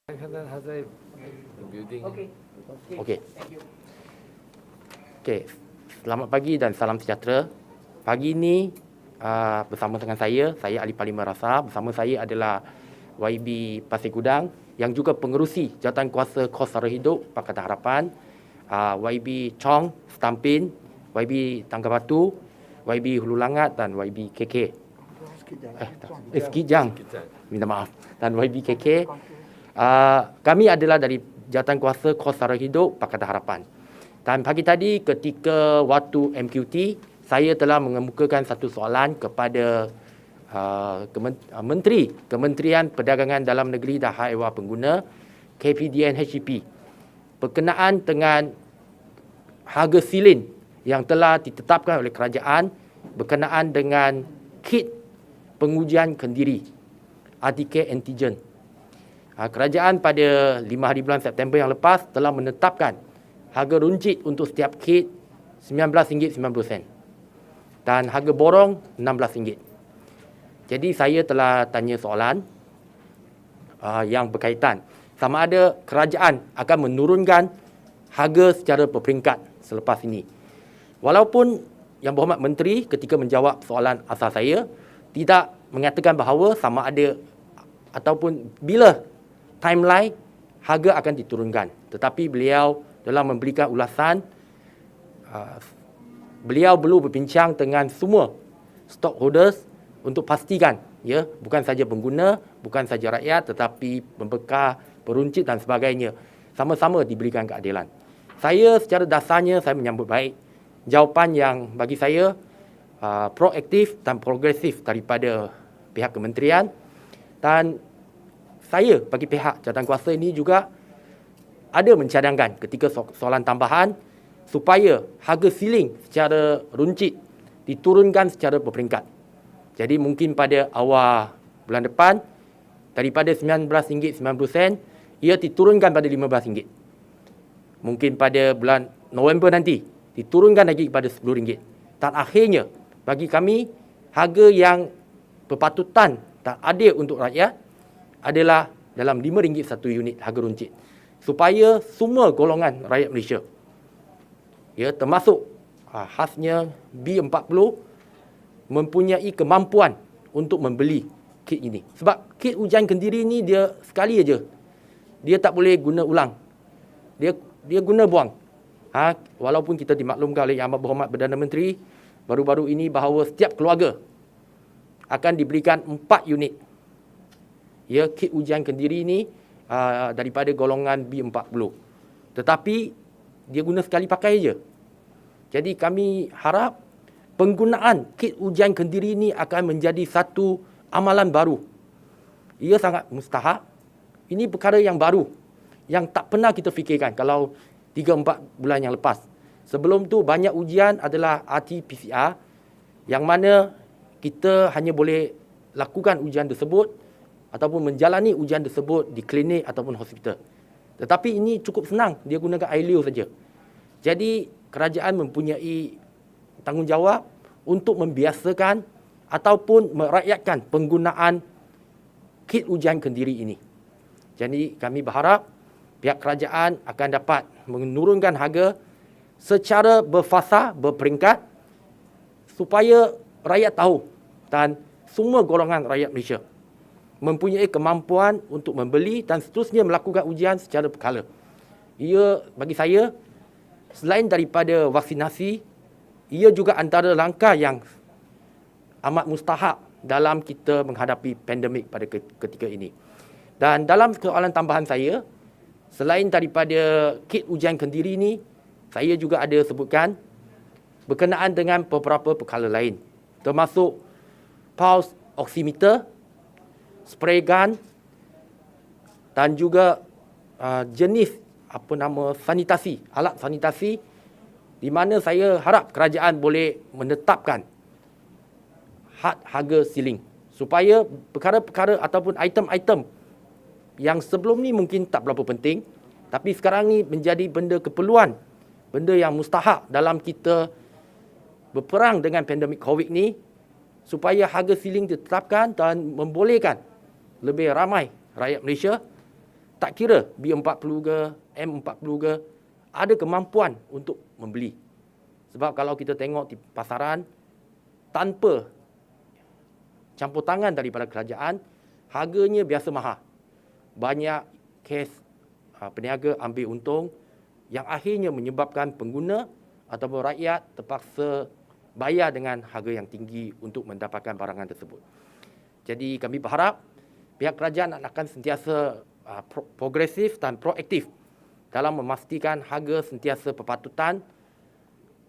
Okey. Okey. Selamat pagi dan salam sejahtera. Pagi ini bersama dengan saya Ali Parlimen Rasa. Bersama saya adalah YB Pasir Gudang yang juga pengerusi Jawatankuasa Kos Sara Hidup Pakatan Harapan, YB Chong Stampin, YB Tangga Batu, YB Hulu Langat dan YB KK. Sekijang. Minta maaf. Dan YB KK. Kami adalah dari Jawatankuasa Kos Sara Hidup Pakatan Harapan. Dan pagi tadi ketika waktu MQT, saya telah mengemukakan satu soalan kepada Kementerian Perdagangan Dalam Negeri dan Hak Ehwal Pengguna, KPDN HCP, berkenaan dengan harga silin yang telah ditetapkan oleh kerajaan berkenaan dengan kit pengujian kendiri, RT-PCR antigen. Kerajaan pada 5 hari bulan September yang lepas telah menetapkan harga runcit untuk setiap kit RM19.90 dan harga borong RM16. Jadi saya telah tanya soalan yang berkaitan sama ada kerajaan akan menurunkan harga secara berperingkat selepas ini. Walaupun Yang Berhormat Menteri ketika menjawab soalan asal saya tidak mengatakan bahawa sama ada ataupun bila timeline harga akan diturunkan, tetapi beliau dalam memberikan ulasan beliau perlu berbincang dengan semua stockholders untuk pastikan bukan saja pengguna, bukan saja rakyat, tetapi pembekal, peruncit dan sebagainya sama-sama diberikan keadilan. Saya secara dasarnya saya menyambut baik jawapan yang bagi saya proaktif dan progresif daripada pihak kementerian, dan saya bagi pihak jawatankuasa ini juga ada mencadangkan ketika soalan tambahan supaya harga siling secara runcit diturunkan secara berperingkat. Jadi mungkin pada awal bulan depan daripada RM19.90 ia diturunkan pada RM15. Mungkin pada bulan November nanti diturunkan lagi kepada RM10. Dan akhirnya bagi kami harga yang berpatutan dan adil untuk rakyat adalah dalam RM5 satu unit harga runcit, supaya semua golongan rakyat Malaysia termasuk khasnya B40 mempunyai kemampuan untuk membeli kit ini. Sebab kit ujian kendiri ini dia sekali aja, dia tak boleh guna ulang, dia guna buang. Walaupun kita dimaklumkan oleh Yang Berhormat Perdana Menteri baru-baru ini bahawa setiap keluarga akan diberikan 4 unit kit ujian kendiri ini daripada golongan B40. Tetapi dia guna sekali pakai je. Jadi kami harap penggunaan kit ujian kendiri ini akan menjadi satu amalan baru. Ia sangat mustahak. Ini perkara yang baru yang tak pernah kita fikirkan kalau 3-4 bulan yang lepas. Sebelum tu banyak ujian adalah RT-PCR yang mana kita hanya boleh lakukan ujian tersebut ataupun menjalani ujian tersebut di klinik ataupun hospital. Tetapi ini cukup senang, dia gunakan ILU saja. Jadi kerajaan mempunyai tanggungjawab untuk membiasakan ataupun merakyatkan penggunaan kit ujian kendiri ini. Jadi kami berharap pihak kerajaan akan dapat menurunkan harga secara berfasa, berperingkat supaya rakyat tahu dan semua golongan rakyat Malaysia mempunyai kemampuan untuk membeli dan seterusnya melakukan ujian secara berkala. Ia bagi saya selain daripada vaksinasi, ia juga antara langkah yang amat mustahak dalam kita menghadapi pandemik pada ketika ini. Dan dalam soalan tambahan saya, selain daripada kit ujian kendiri ini, saya juga ada sebutkan berkenaan dengan beberapa perkara lain, termasuk pulse oximeter, spray gun dan juga jenis sanitasi, alat sanitasi, di mana saya harap kerajaan boleh menetapkan had harga siling supaya perkara-perkara ataupun item-item yang sebelum ni mungkin tak berapa penting tapi sekarang ni menjadi benda keperluan, benda yang mustahak dalam kita berperang dengan pandemik COVID ni, supaya harga siling ditetapkan dan membolehkan lebih ramai rakyat Malaysia Tak kira B40 ke, M40 ke, ada kemampuan untuk membeli. Sebab kalau kita tengok di pasaran, tanpa campur tangan daripada kerajaan, harganya biasa mahal. Banyak kes peniaga ambil untung yang akhirnya menyebabkan pengguna ataupun rakyat terpaksa bayar dengan harga yang tinggi untuk mendapatkan barangan tersebut. Jadi kami berharap pihak kerajaan akan sentiasa progresif dan proaktif dalam memastikan harga sentiasa berpatutan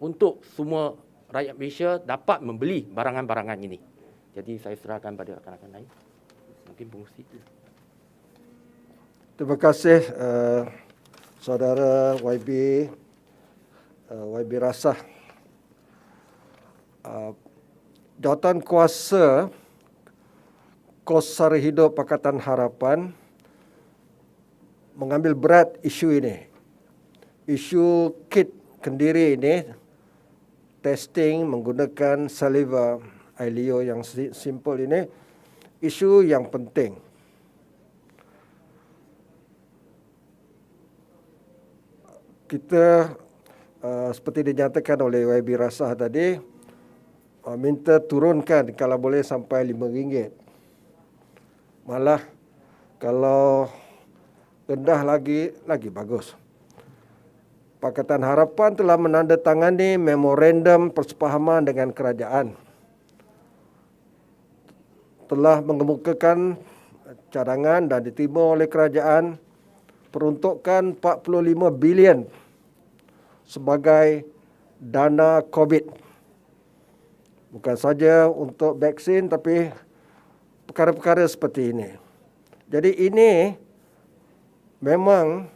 untuk semua rakyat Malaysia dapat membeli barangan-barangan ini. Jadi saya serahkan pada rakan-rakan lain. Mungkin pengurusi. Terima kasih saudara YB Rasah. Jawatan kuasa kos sara hidup Pakatan Harapan mengambil berat isu ini. Isu kit kendiri ini, testing menggunakan saliva Ailio yang simple ini, isu yang penting. Kita seperti dinyatakan oleh YB Rasah tadi, minta turunkan kalau boleh sampai RM5. Malah kalau rendah lagi bagus. Pakatan Harapan telah menandatangani memorandum persefahaman dengan kerajaan. Telah mengemukakan cadangan dan diterima oleh kerajaan peruntukan 45 bilion sebagai dana COVID. Bukan saja untuk vaksin tapi perkara-perkara seperti ini. Jadi ini memang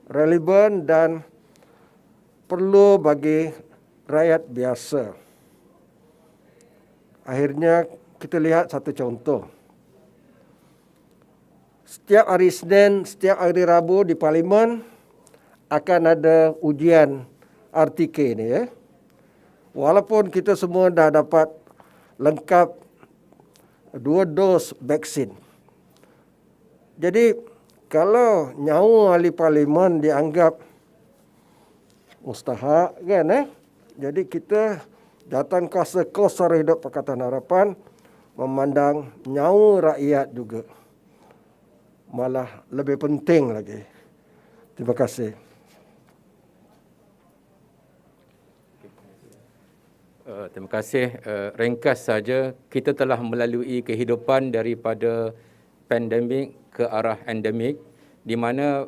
relevan dan perlu bagi rakyat biasa. Akhirnya kita lihat satu contoh. Setiap hari Isnin, setiap hari Rabu di Parlimen akan ada ujian RTK ini ya. Walaupun kita semua dah dapat lengkap 2 dos vaksin. Jadi kalau nyawa ahli Parlimen dianggap mustahak kan Jadi kita jawatan kuasa kos sara hidup Pakatan Harapan memandang nyawa rakyat juga malah lebih penting lagi. Terima kasih. Terima kasih. Ringkas saja, kita telah melalui kehidupan daripada pandemik ke arah endemik, di mana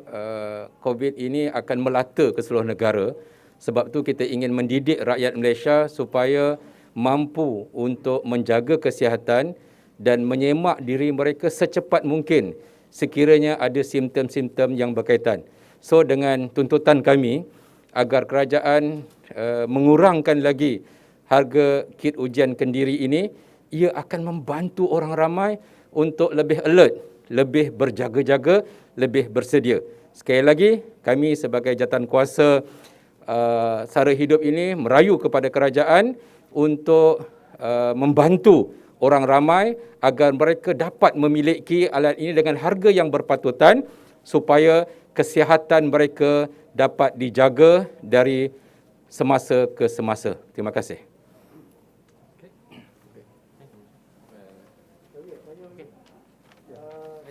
COVID ini akan melata ke seluruh negara. Sebab tu kita ingin mendidik rakyat Malaysia supaya mampu untuk menjaga kesihatan dan menyemak diri mereka secepat mungkin sekiranya ada simptom-simptom yang berkaitan. So dengan tuntutan kami agar kerajaan mengurangkan lagi harga kit ujian kendiri ini, ia akan membantu orang ramai untuk lebih alert, lebih berjaga-jaga, lebih bersedia. Sekali lagi, kami sebagai jawatan kuasa sara hidup ini merayu kepada kerajaan untuk membantu orang ramai agar mereka dapat memiliki alat ini dengan harga yang berpatutan supaya kesihatan mereka dapat dijaga dari semasa ke semasa. Terima kasih.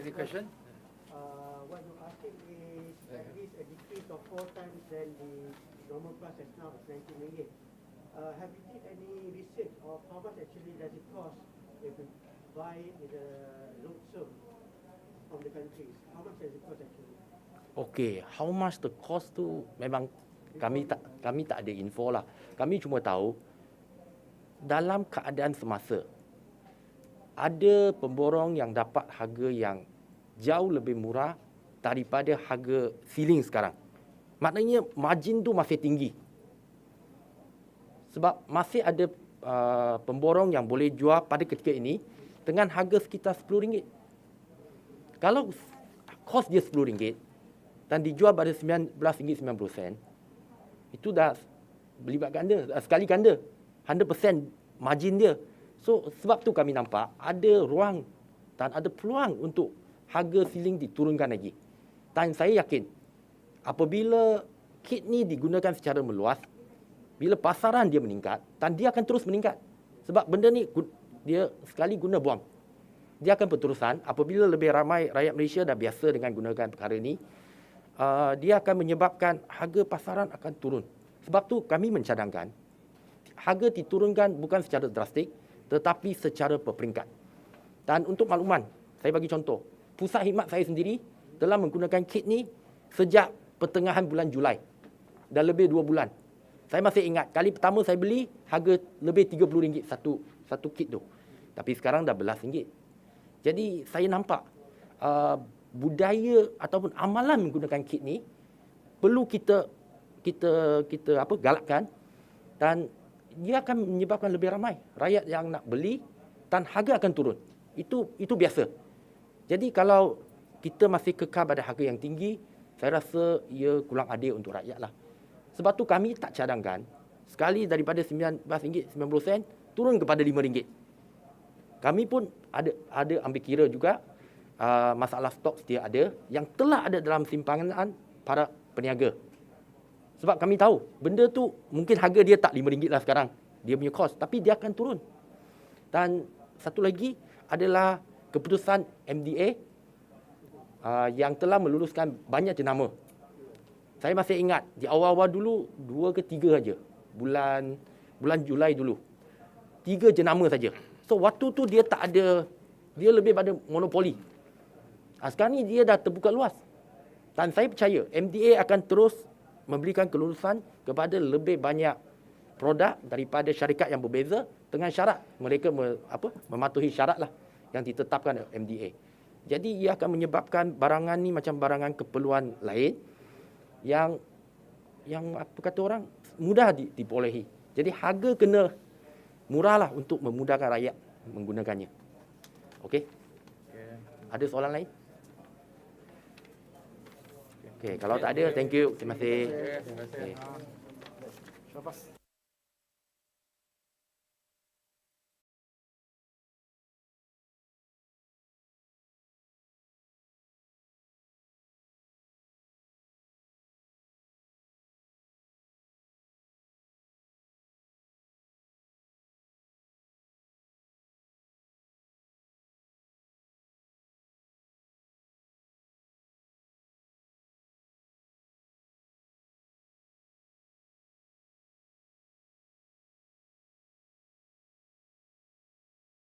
Any question? What you're asking is at least a decrease of 4 times than the normal price as now is RM19. Have you did any research of how much actually does it cost if you buy it in a lump sum from the countries? How much does it cost actually? Okey, how much the cost tu memang kami tak ada info lah. Kami cuma tahu dalam keadaan semasa ada pemborong yang dapat harga yang jauh lebih murah daripada harga ceiling sekarang. Maknanya margin tu masih tinggi. Sebab masih ada pemborong yang boleh jual pada ketika ini dengan harga sekitar RM10. Kalau kos dia RM10 dan dijual pada RM19.90, itu dah berlipat ganda, sekali ganda. 100% margin dia. So sebab tu kami nampak ada ruang dan ada peluang untuk harga ceiling diturunkan lagi. Dan saya yakin apabila kit ni digunakan secara meluas, bila pasaran dia meningkat, dan dia akan terus meningkat. Sebab benda ni dia sekali guna buang. Dia akan berterusan apabila lebih ramai rakyat Malaysia dah biasa dengan gunakan perkara ni, dia akan menyebabkan harga pasaran akan turun. Sebab tu kami mencadangkan harga diturunkan bukan secara drastik tetapi secara berperingkat. Dan untuk makluman, saya bagi contoh, pusat khidmat saya sendiri telah menggunakan kit ni sejak pertengahan bulan Julai. Dah lebih 2 bulan. Saya masih ingat, kali pertama saya beli, harga lebih RM30 satu kit tu. Tapi sekarang dah belas ringgit. Jadi saya nampak budaya ataupun amalan menggunakan kit ni perlu kita galakkan, dan dia akan menyebabkan lebih ramai rakyat yang nak beli dan harga akan turun. Itu biasa. Jadi kalau kita masih kekal pada harga yang tinggi, saya rasa ia kurang adil untuk rakyat lah. Sebab tu kami tak cadangkan sekali daripada RM19.90 turun kepada RM5. Kami pun ada ambil kira juga masalah stok sedia ada yang telah ada dalam simpanan para peniaga. Sebab kami tahu benda tu mungkin harga dia tak RM5 lah sekarang, dia punya kos, tapi dia akan turun. Dan satu lagi adalah keputusan MDA yang telah meluluskan banyak jenama. Saya masih ingat di awal-awal dulu 2 ke 3 saja. Bulan Julai dulu. 3 jenama saja. So waktu tu dia tak ada, dia lebih pada monopoli. Sekarang ni dia dah terbuka luas. Dan saya percaya MDA akan terus memberikan kelulusan kepada lebih banyak produk daripada syarikat yang berbeza dengan syarat mereka mematuhi syarat lah yang ditetapkan oleh MDA. Jadi ia akan menyebabkan barangan ni macam barangan keperluan lain yang apa kata orang mudah diperolehi. Jadi harga kena murahlah untuk memudahkan rakyat menggunakannya. Okey. Ada soalan lain? Okey, kalau tak ada, thank you. Terima kasih. Terima kasih. Okay.